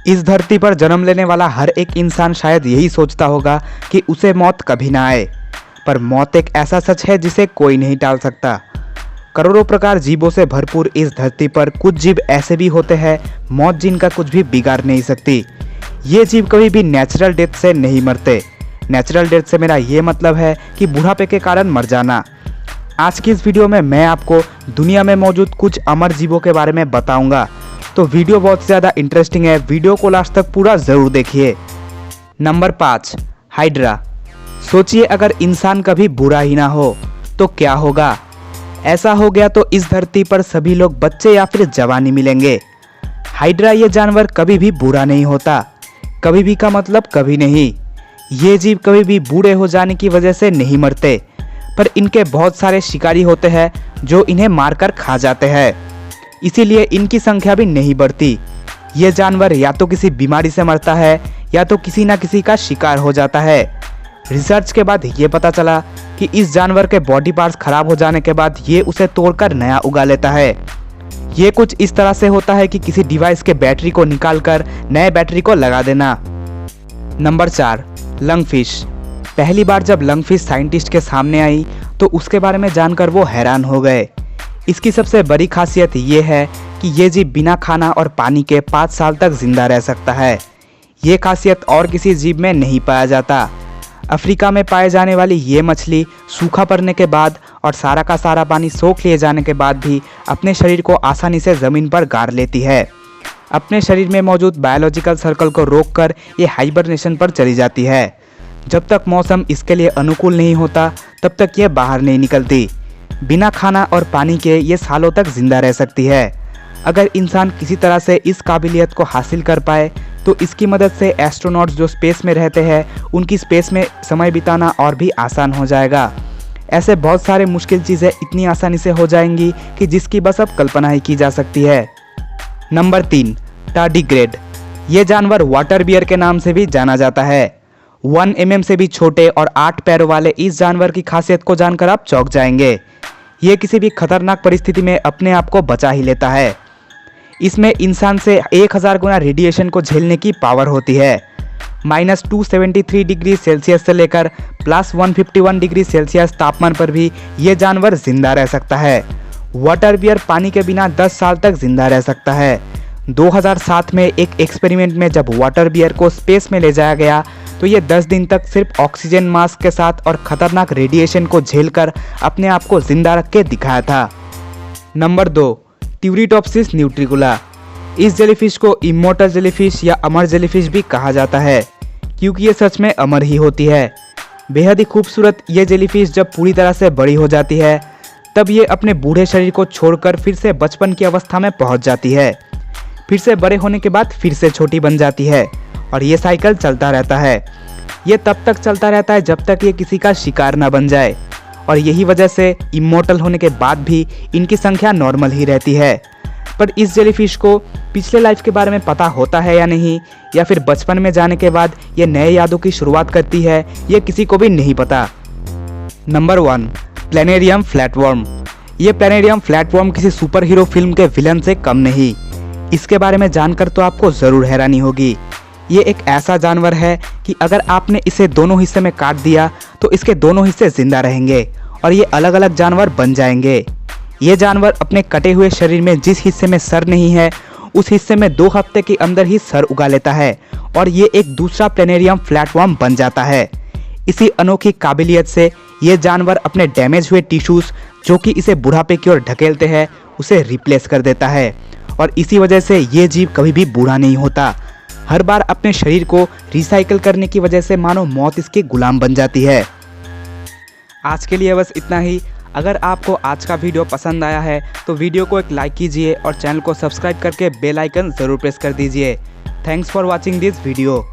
इस धरती पर जन्म लेने वाला हर एक इंसान शायद यही सोचता होगा कि उसे मौत कभी ना आए, पर मौत एक ऐसा सच है जिसे कोई नहीं टाल सकता। करोड़ों प्रकार जीवों से भरपूर इस धरती पर कुछ जीव ऐसे भी होते हैं मौत जिनका कुछ भी बिगाड़ नहीं सकती। ये जीव कभी भी नेचुरल डेथ से नहीं मरते। नेचुरल डेथ से मेरा ये मतलब है कि बुढ़ापे के कारण मर जाना। आज की इस वीडियो में मैं आपको दुनिया में मौजूद कुछ अमर जीवों के बारे में बताऊंगा, तो वीडियो बहुत ज़्यादा इंटरेस्टिंग है, वीडियो को लास्ट तक पूरा ज़रूर देखिए। Number 5, hydra. सोचिए अगर इंसान कभी बुरा ही ना हो तो क्या होगा। ऐसा हो गया तो इस धरती पर सभी लोग बच्चे या फिर जवानी मिलेंगे। हाइड्रा ये जानवर कभी भी बुरा नहीं होता, कभी भी का मतलब कभी नहीं। ये जीव कभी भी बूढ़े हो जाने की वजह से नहीं मरते, पर इनके बहुत सारे शिकारी होते हैं जो इन्हें मारकर खा जाते हैं, इसीलिए इनकी संख्या भी नहीं बढ़ती। ये जानवर या तो किसी बीमारी से मरता है या तो किसी ना किसी का शिकार हो जाता है। रिसर्च के बाद ये पता चला कि इस जानवर के बॉडी पार्ट्स खराब हो जाने के बाद ये उसे तोड़कर नया उगा लेता है। ये कुछ इस तरह से होता है कि किसी डिवाइस के बैटरी को निकालकर नए बैटरी को लगा देना। Number 4, lungfish. पहली बार जब लंगफिश साइंटिस्ट के सामने आई तो उसके बारे में जानकर वो हैरान हो गए। इसकी सबसे बड़ी खासियत ये है कि ये जीव बिना खाना और पानी के 5 साल तक जिंदा रह सकता है। ये खासियत और किसी जीव में नहीं पाया जाता। अफ्रीका में पाए जाने वाली ये मछली सूखा पड़ने के बाद और सारा का सारा पानी सोख लिए जाने के बाद भी अपने शरीर को आसानी से ज़मीन पर गाड़ लेती है। अपने शरीर में मौजूद बायोलॉजिकल सर्कल को रोककर ये हाइबरनेशन पर चली जाती है। जब तक मौसम इसके लिए अनुकूल नहीं होता तब तक ये बाहर नहीं निकलती। बिना खाना और पानी के ये सालों तक जिंदा रह सकती है। अगर इंसान किसी तरह से इस काबिलियत को हासिल कर पाए तो इसकी मदद से एस्ट्रोनॉट्स जो स्पेस में रहते हैं उनकी स्पेस में समय बिताना और भी आसान हो जाएगा। ऐसे बहुत सारे मुश्किल चीज़ें इतनी आसानी से हो जाएंगी कि जिसकी बस अब कल्पना ही की जा सकती है। Number 3, tardigrade. ये जानवर वाटर बियर के नाम से भी जाना जाता है। 1 mm से भी छोटे और 8 पैरों वाले इस जानवर की खासियत को जानकर आप चौंक जाएंगे। ये किसी भी खतरनाक परिस्थिति में अपने आप को बचा ही लेता है। इसमें इंसान से 1000 गुना रेडिएशन को झेलने की पावर होती है। -273 डिग्री सेल्सियस से लेकर +151 डिग्री सेल्सियस तापमान पर भी ये जानवर जिंदा रह सकता है। वाटर बियर पानी के बिना 10 साल तक जिंदा रह सकता है। 2007 में एक एक्सपेरिमेंट में जब वाटर बियर को स्पेस में ले जाया गया तो ये 10 दिन तक सिर्फ ऑक्सीजन मास्क के साथ और खतरनाक रेडिएशन को झेलकर अपने आप को जिंदा रख के दिखाया था। नंबर 2, ट्यूरिटोप्सिस न्यूट्रिकुला। इस जेलीफिश को इमोर्टल जेलीफिश या अमर जेलीफिश भी कहा जाता है क्योंकि ये सच में अमर ही होती है। बेहद ही खूबसूरत ये जेलीफिश जब पूरी तरह से बड़ी हो जाती है तब ये अपने बूढ़े शरीर को छोड़कर फिर से बचपन की अवस्था में पहुंच जाती है। फिर से बड़े होने के बाद फिर से छोटी बन जाती है और ये साइकिल चलता रहता है। ये तब तक चलता रहता है जब तक ये किसी का शिकार ना बन जाए, और यही वजह से इमोर्टल होने के बाद भी इनकी संख्या नॉर्मल ही रहती है। पर इस जेलीफिश को पिछले लाइफ के बारे में पता होता है या नहीं, या फिर बचपन में जाने के बाद ये नए यादों की शुरुआत करती है, ये किसी को भी नहीं पता। Number 1, planarian flatworm. ये प्लेनेरियम फ्लैटवर्म किसी सुपर हीरो फिल्म के विलन से कम नहीं। इसके बारे में जानकर तो आपको ज़रूर हैरानी होगी। ये एक ऐसा जानवर है कि अगर आपने इसे दोनों हिस्से में काट दिया तो इसके दोनों हिस्से जिंदा रहेंगे और ये अलग अलग जानवर बन जाएंगे। ये जानवर अपने कटे हुए शरीर में जिस हिस्से में सर नहीं है उस हिस्से में 2 हफ्ते के अंदर ही सर उगा लेता है और ये एक दूसरा प्लेनेरियम फ्लैटवर्म बन जाता है। इसी अनोखी काबिलियत से ये जानवर अपने डैमेज हुए टिश्यूज जो कि इसे बुढ़ापे की ओर ढकेलते हैं उसे रिप्लेस कर देता है, और इसी वजह से ये जीव कभी भी बूढ़ा नहीं होता। हर बार अपने शरीर को रिसाइकिल करने की वजह से मानो मौत इसकी गुलाम बन जाती है। आज के लिए बस इतना ही। अगर आपको आज का वीडियो पसंद आया है तो वीडियो को एक लाइक कीजिए और चैनल को सब्सक्राइब करके बेल आइकन ज़रूर प्रेस कर दीजिए। Thanks for watching this video.